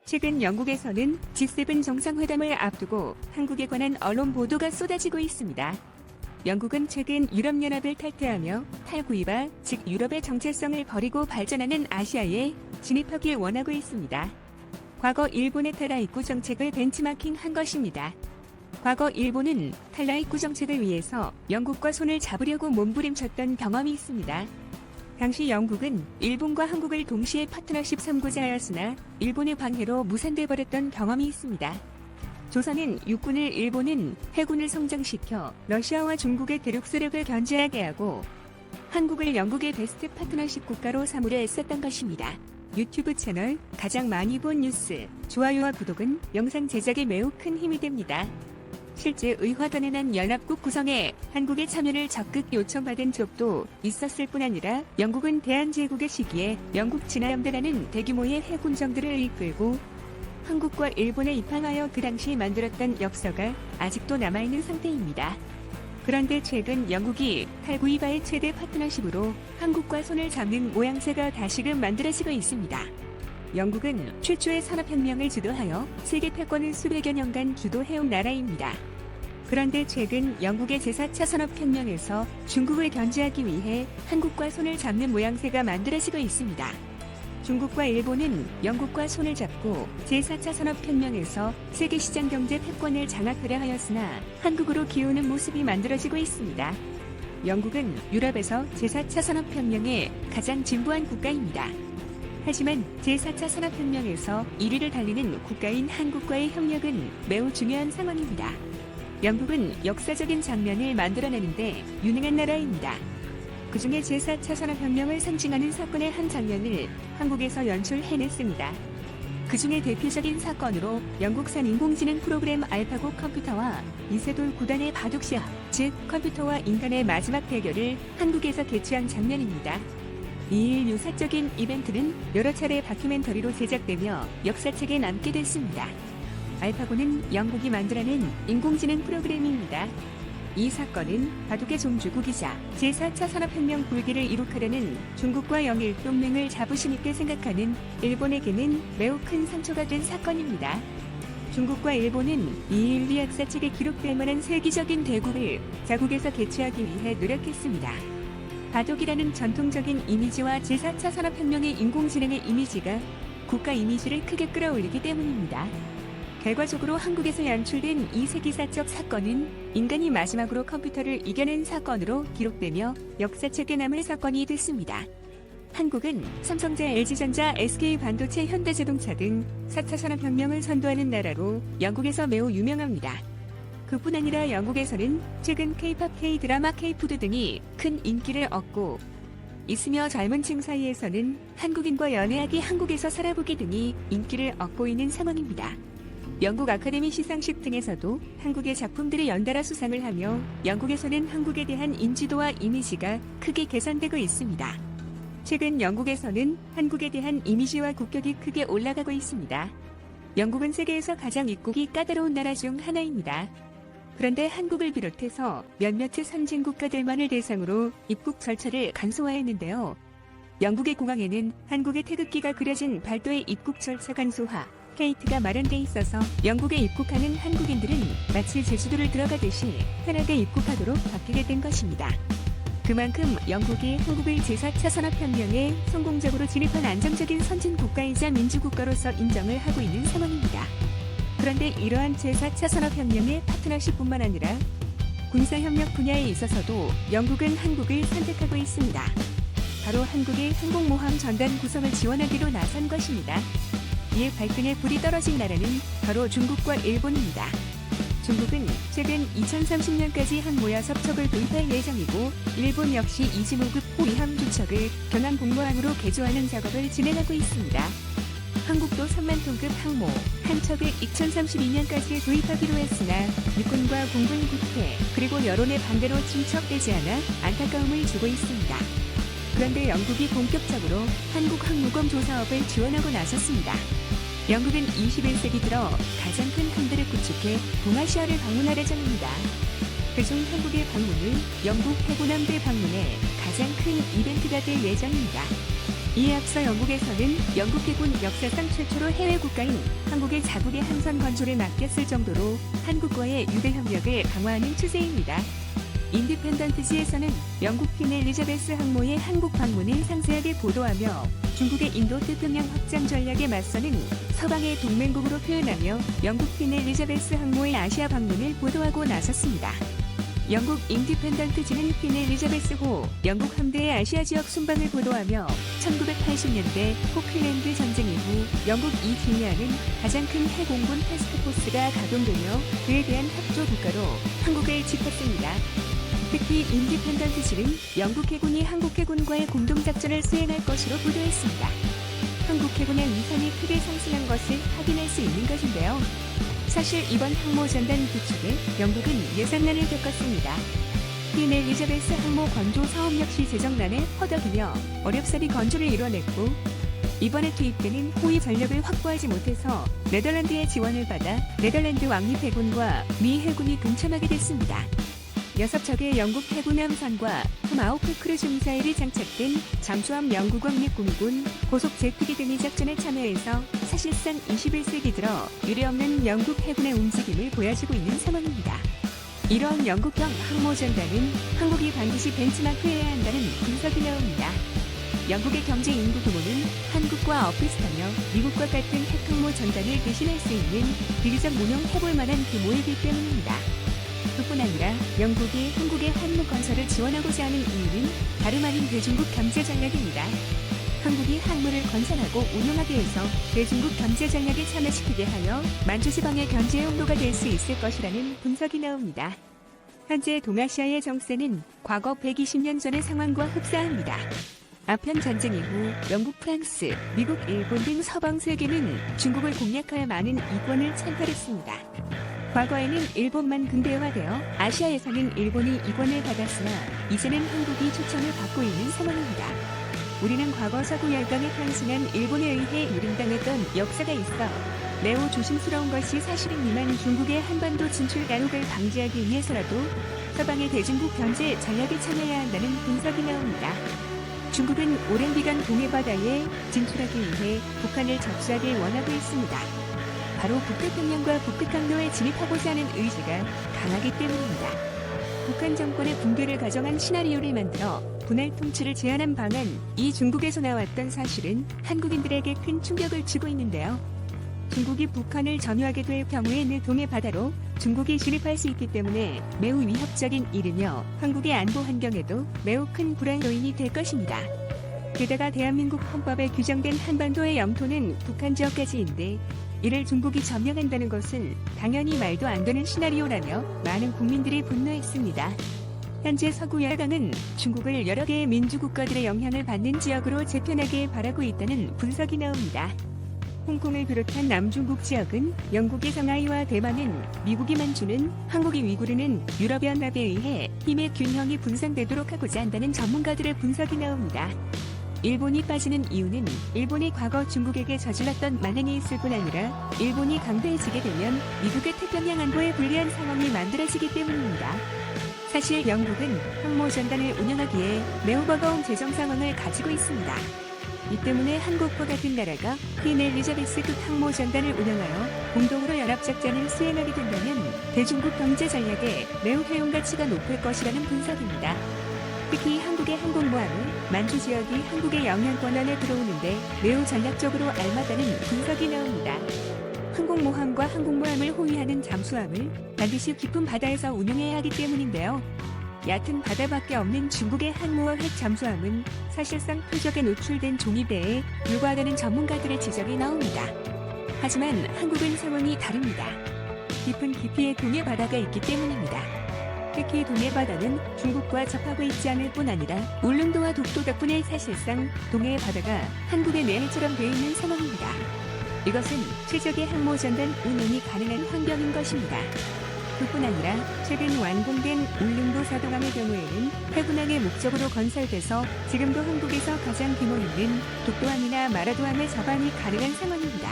최근 영국에서는 G7 정상회담을 앞두고 한국에 관한 언론 보도가 쏟아지고 있습니다. 영국은 최근 유럽연합을 탈퇴하며 탈구이바, 즉 유럽의 정체성을 버리고 발전하는 아시아에 진입하길 원하고 있습니다. 과거 일본의 탈라입구 정책을 벤치마킹한 것입니다. 과거 일본은 탈라입구 정책을 위해서 영국과 손을 잡으려고 몸부림쳤던 경험이 있습니다. 당시 영국은 일본과 한국을 동시에 파트너십 삼고자 하였으나 일본의 방해로 무산돼 버렸던 경험이 있습니다. 조선은 육군을, 일본은 해군을 성장시켜 러시아와 중국의 대륙 세력을 견제하게 하고 한국을 영국의 베스트 파트너십 국가로 삼으려 애썼던 것입니다. 유튜브 채널 가장 많이 본 뉴스, 좋아요와 구독은 영상 제작에 매우 큰 힘이 됩니다. 실제 의화단에 난 연합국 구성에 한국의 참여를 적극 요청받은 적도 있었을 뿐 아니라 영국은 대한제국의 시기에 영국 진화함대라는 대규모의 해군정들을 이끌고 한국과 일본에 입항하여 그 당시 만들었던 역사가 아직도 남아있는 상태입니다. 그런데 최근 영국이 탈구이바의 최대 파트너십으로 한국과 손을 잡는 모양새가 다시금 만들어지고 있습니다. 영국은 최초의 산업혁명을 주도하여 세계 패권을 수백여 년간 주도해온 나라입니다. 그런데 최근 영국의 제4차 산업혁명에서 중국을 견제하기 위해 한국과 손을 잡는 모양새가 만들어지고 있습니다. 중국과 일본은 영국과 손을 잡고 제4차 산업혁명에서 세계시장 경제 패권을 장악하려 하였으나 한국으로 기우는 모습이 만들어지고 있습니다. 영국은 유럽에서 제4차 산업혁명의 가장 진보한 국가입니다. 하지만 제4차 산업혁명에서 1위를 달리는 국가인 한국과의 협력은 매우 중요한 상황입니다. 영국은 역사적인 장면을 만들어내는데 유능한 나라입니다. 그중에 제4차 산업혁명을 상징하는 사건의 한 장면을 한국에서 연출해냈습니다. 그중에 대표적인 사건으로 영국산 인공지능 프로그램 알파고 컴퓨터와 이세돌 9단의 바둑 시합, 즉 컴퓨터와 인간의 마지막 대결을 한국에서 개최한 장면입니다. 이일 유사적인 이벤트는 여러 차례 다큐멘터리로 제작되며 역사책에 남게 됐습니다. 알파고는 영국이 만들어낸 인공지능 프로그램입니다. 이 사건은 바둑의 종주국이자 제4차 산업혁명 불길을 이룩하려는 중국과 영일 동맹을 자부심 있게 생각하는 일본에게는 매우 큰 상처가 된 사건입니다. 중국과 일본은 이일 역사책에 기록될 만한 세계적인 대국을 자국에서 개최하기 위해 노력했습니다. 바둑이라는 전통적인 이미지와 제4차 산업혁명의 인공지능의 이미지가 국가 이미지를 크게 끌어올리기 때문입니다. 결과적으로 한국에서 연출된 이 세기사적 사건은 인간이 마지막으로 컴퓨터를 이겨낸 사건으로 기록되며 역사책에 남을 사건이 됐습니다. 한국은 삼성자, LG전자, SK반도체, 현대자동차 등 4차 산업혁명을 선도하는 나라로 영국에서 매우 유명합니다. 그뿐 아니라 영국에서는 최근 K-팝, K-드라마, K-푸드 등이 큰 인기를 얻고 있으며 젊은 층 사이에서는 한국인과 연애하기, 한국에서 살아보기 등이 인기를 얻고 있는 상황입니다. 영국 아카데미 시상식 등에서도 한국의 작품들이 연달아 수상을 하며 영국에서는 한국에 대한 인지도와 이미지가 크게 개선되고 있습니다. 최근 영국에서는 한국에 대한 이미지와 국격이 크게 올라가고 있습니다. 영국은 세계에서 가장 입국이 까다로운 나라 중 하나입니다. 그런데 한국을 비롯해서 몇몇의 선진 국가들만을 대상으로 입국 절차를 간소화했는데요. 영국의 공항에는 한국의 태극기가 그려진 발도의 입국 절차 간소화 게이트가 마련돼 있어서 영국에 입국하는 한국인들은 마치 제주도를 들어가듯이 편하게 입국하도록 바뀌게 된 것입니다. 그만큼 영국이 한국을 제4차 산업혁명에 성공적으로 진입한 안정적인 선진국가이자 민주국가로서 인정을 하고 있는 상황입니다. 그런데 이러한 제4차 산업혁명의 파트너십뿐만 아니라 군사협력 분야에 있어서도 영국은 한국을 선택하고 있습니다. 바로 한국의 항공모함 전단 구성을 지원하기로 나선 것입니다. 이에 발등에 불이 떨어진 나라는 바로 중국과 일본입니다. 중국은 최근 2030년까지 항모야 섭척을 도입할 예정이고 일본 역시 이지모급 호위함 두 척을 경항 공모함으로 개조하는 작업을 진행하고 있습니다. 한국도 3만 톤급 항모 한 척을 2032년까지 도입하기로 했으나 육군과 공군 국회 그리고 여론의 반대로 진척되지 않아 안타까움을 주고 있습니다. 그런데 영국이 본격적으로 한국 항모검 조사업을 지원하고 나섰습니다. 영국은 21세기 들어 가장 큰 함대를 구축해 동아시아를 방문할 예정입니다. 그중 한국의 방문은 영국 해군함대 방문에 가장 가장 큰 이벤트가 될 예정입니다. 이에 앞서 영국에서는 영국 해군 역사상 최초로 해외 국가인 한국의 자국의 함선 건조를 맡겼을 정도로 한국과의 유대 협력을 강화하는 추세입니다. 인디펜던트지에서는 영국 퀸 엘리자베스 항모의 한국 방문을 상세하게 보도하며 중국의 인도 태평양 확장 전략에 맞서는 서방의 동맹국으로 표현하며 영국 퀸 엘리자베스 항모의 아시아 방문을 보도하고 나섰습니다. 영국 인디펜던트지는 퀸 엘리자베스호 영국 함대의 아시아 지역 순방을 보도하며 1980년대 포클랜드 전쟁 이후 영국 이기니아는 가장 큰 해공군 태스크포스가 가동되며 그에 대한 협조 국가로 한국을 짚었습니다. 특히 인디펜던트지는 영국 해군이 한국 해군과의 공동작전을 수행할 것으로 보도했습니다. 한국 해군의 위상이 크게 상승한 것을 확인할 수 있는 것인데요. 사실 이번 항모전단 구축에 영국은 예산난을 겪었습니다. 퀸 엘리자베스 항모 건조 사업 역시 재정난에 허덕이며 어렵사리 건조를 이뤄냈고 이번에 투입되는 호위 전력을 확보하지 못해서 네덜란드의 지원을 받아 네덜란드 왕립해군과 미 해군이 동참하게 됐습니다. 6척의 영국 해군 함선과 토마호크 크루즈 미사일이 장착된 잠수함 영국 왕립공군 고속 제트기 등이 작전에 참여해서 사실상 21세기 들어 유례없는 영국 해군의 움직임을 보여주고 있는 상황입니다. 이러한 영국형 항모전단은 한국이 반드시 벤치마크해야 한다는 분석이 나옵니다. 영국의 경제 인구 규모는 한국과 엇비슷하며 미국과 같은 핵항모 전단을 대신할 수 있는 비교적 운영해볼 만한 규모이기 때문입니다. 뿐 아니라 영국이 한국의 항모 건설을 지원하고자 하는 이유는 다름 아닌 대중국 경제 전략입니다. 한국이 항모를 건설하고 운영하게 해서 대중국 경제 전략에 참여시키게 하여 만주지방의 경제 홍보가 될 수 있을 것이라는 분석이 나옵니다. 현재 동아시아의 정세는 과거 120년 전의 상황과 흡사합니다. 아편 전쟁 이후 영국, 프랑스, 미국, 일본 등 서방 세계는 중국을 공략하여 많은 이권을 찬탈했습니다. 과거에는 일본만 근대화되어 아시아에서는 일본이 이권을 받았으나 이제는 한국이 초청을 받고 있는 상황입니다. 우리는 과거 서구 열강에 상승한 일본에 의해 유린당했던 역사가 있어 매우 조심스러운 것이 사실입니만 중국의 한반도 진출 난국을 방지하기 위해서라도 서방의 대중국 경제 전략에 참여해야 한다는 분석이 나옵니다. 중국은 오랜 기간 동해바다에 진출하기 위해 북한을 접수하길 원하고 있습니다. 바로 북태평양과 북극항로에 진입하고자 하는 의지가 강하기 때문입니다. 북한 정권의 붕괴를 가정한 시나리오를 만들어 분할 통치를 제안한 방안, 이 중국에서 나왔던 사실은 한국인들에게 큰 충격을 주고 있는데요. 중국이 북한을 점유하게 될 경우에는 동해바다로 중국이 진입할 수 있기 때문에 매우 위협적인 일이며 한국의 안보 환경에도 매우 큰 불안 요인이 될 것입니다. 게다가 대한민국 헌법에 규정된 한반도의 영토는 북한 지역까지인데 이를 중국이 점령한다는 것은 당연히 말도 안 되는 시나리오라며 많은 국민들이 분노했습니다. 현재 서구 열강은 중국을 여러 개의 민주국가들의 영향을 받는 지역으로 재편하길 바라고 있다는 분석이 나옵니다. 홍콩을 비롯한 남중국 지역은 영국의 상하이와 대만은 미국이 만주는 한국이 위구르는 유럽연합에 의해 힘의 균형이 분산되도록 하고자 한다는 전문가들의 분석이 나옵니다. 일본이 빠지는 이유는 일본이 과거 중국에게 저질렀던 만행이 있을 뿐 아니라 일본이 강대해지게 되면 미국의 태평양 안보에 불리한 상황이 만들어지기 때문입니다. 사실 영국은 항모전단을 운영하기에 매우 버거운 재정 상황을 가지고 있습니다. 이 때문에 한국과 같은 나라가 퀸 엘리자베스급 항모전단을 운영하여 공동으로 연합작전을 수행하게 된다면 대중국 경제 전략에 매우 효용가치가 높을 것이라는 분석입니다. 특히 한국의 항공모함은 만주 지역이 한국의 영향권 안에 들어오는데 매우 전략적으로 알맞다는 분석이 나옵니다. 항공모함과 항공모함을 호위하는 잠수함을 반드시 깊은 바다에서 운용해야 하기 때문인데요. 얕은 바다밖에 없는 중국의 항모와 핵 잠수함은 사실상 표적에 노출된 종이배에 불과하다는 전문가들의 지적이 나옵니다. 하지만 한국은 상황이 다릅니다. 깊은 깊이의 동해 바다가 있기 때문입니다. 특히 동해 바다는 중국과 접하고 있지 않을 뿐 아니라 울릉도와 독도 덕분에 사실상 동해 바다가 한국의 내해처럼 되어 있는 상황입니다. 이것은 최적의 항모전단 운용이 가능한 환경인 것입니다. 그뿐 아니라 최근 완공된 울릉도 사동함의 경우에는 해군항의 목적으로 건설돼서 지금도 한국에서 가장 규모 있는 독도함이나 마라도함의 접함이 가능한 상황입니다.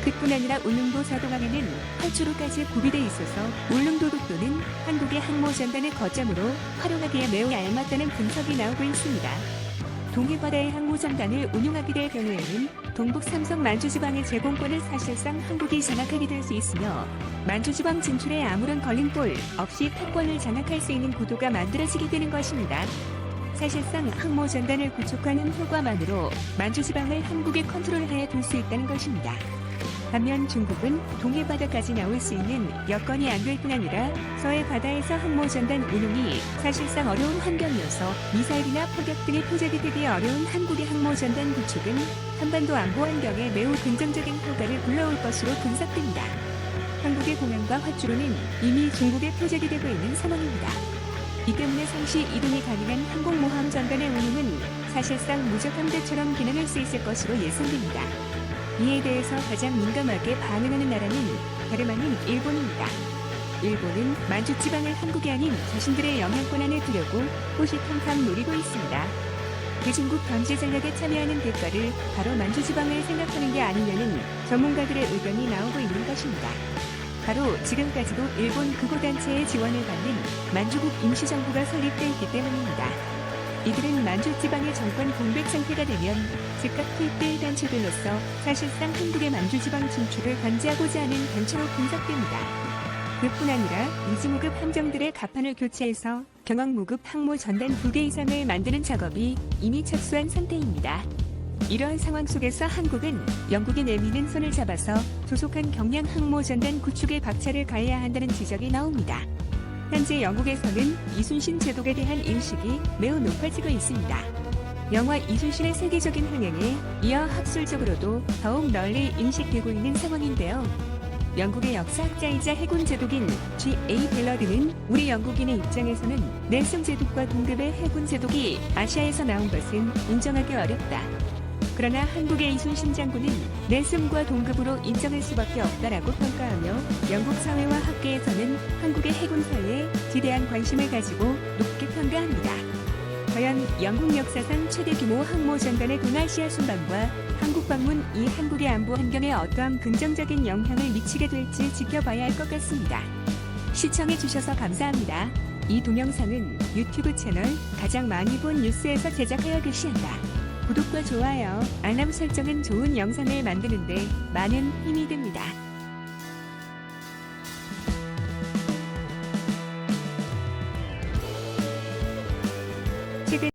그뿐 아니라 울릉도 사동항에는 활주로까지 구비돼 있어서 울릉도 독도는 한국의 항모전단을 거점으로 활용하기에 매우 알맞다는 분석이 나오고 있습니다. 동해바다의 항모전단을 운용하게 될 경우에는 동북 삼성 만주지방의 제공권을 사실상 한국이 장악하게 될 수 있으며 만주지방 진출에 아무런 걸림돌 없이 패권을 장악할 수 있는 구도가 만들어지게 되는 것입니다. 사실상 항모전단을 구축하는 효과만으로 만주지방을 한국의 컨트롤하에 둘 수 있다는 것입니다. 반면 중국은 동해바다까지 나올 수 있는 여건이 안 될 뿐 아니라 서해 바다에서 항모전단 운용이 사실상 어려운 환경이어서 미사일이나 포격 등의 표적이 되기 어려운 한국의 항모전단 구축은 한반도 안보 환경에 매우 긍정적인 효과를 불러올 것으로 분석됩니다. 한국의 공항과 활주로는 이미 중국의 표적이 되고 있는 상황입니다. 이 때문에 상시 이동이 가능한 항공모함 전단의 운용은 사실상 무적함대처럼 기능할 수 있을 것으로 예상됩니다. 이에 대해서 가장 민감하게 반응하는 나라는 다름 아닌 일본입니다. 일본은 만주지방을 한국이 아닌 자신들의 영향권 안에 두려고 호시탐탐 노리고 있습니다. 대중국 견제 전략에 참여하는 대가를 바로 만주지방을 생각하는 게 아니냐는 전문가들의 의견이 나오고 있는 것입니다. 바로 지금까지도 일본 극우단체의 지원을 받는 만주국 임시정부가 설립되어 있기 때문입니다. 이들은 만주지방의 정권 공백 상태가 되면 즉각 투입될 단체들로서 사실상 한국의 만주지방 진출을 관제하고자 하는 단체로 분석됩니다. 그뿐 아니라 이지무급 함정들의 갑판을 교체해서 경항무급 항모 전단 2개 이상을 만드는 작업이 이미 착수한 상태입니다. 이러한 상황 속에서 한국은 영국이 내미는 손을 잡아서 조속한 경량 항모 전단 구축에 박차를 가해야 한다는 지적이 나옵니다. 현재 영국에서는 이순신 제독에 대한 인식이 매우 높아지고 있습니다. 영화 이순신의 세계적인 흥행에 이어 학술적으로도 더욱 널리 인식되고 있는 상황인데요. 영국의 역사학자이자 해군 제독인 G.A. 벨러드는 우리 영국인의 입장에서는 넬슨 제독과 동급의 해군 제독이 아시아에서 나온 것은 인정하기 어렵다. 그러나 한국의 이순신 장군은 넬슨과 동급으로 인정할 수밖에 없다라고 평가하며 영국 사회와 학계에서는 한국의 해군사에 지대한 관심을 가지고 높게 평가합니다. 과연 영국 역사상 최대 규모 항모전단의 동아시아 순방과 한국 방문 이 한국의 안보 환경에 어떠한 긍정적인 영향을 미치게 될지 지켜봐야 할 것 같습니다. 시청해주셔서 감사합니다. 이 동영상은 유튜브 채널 가장 많이 본 뉴스에서 제작하여 게시한다. 구독과 좋아요, 알람 설정은 좋은 영상을 만드는데 많은 힘이 됩니다. 최근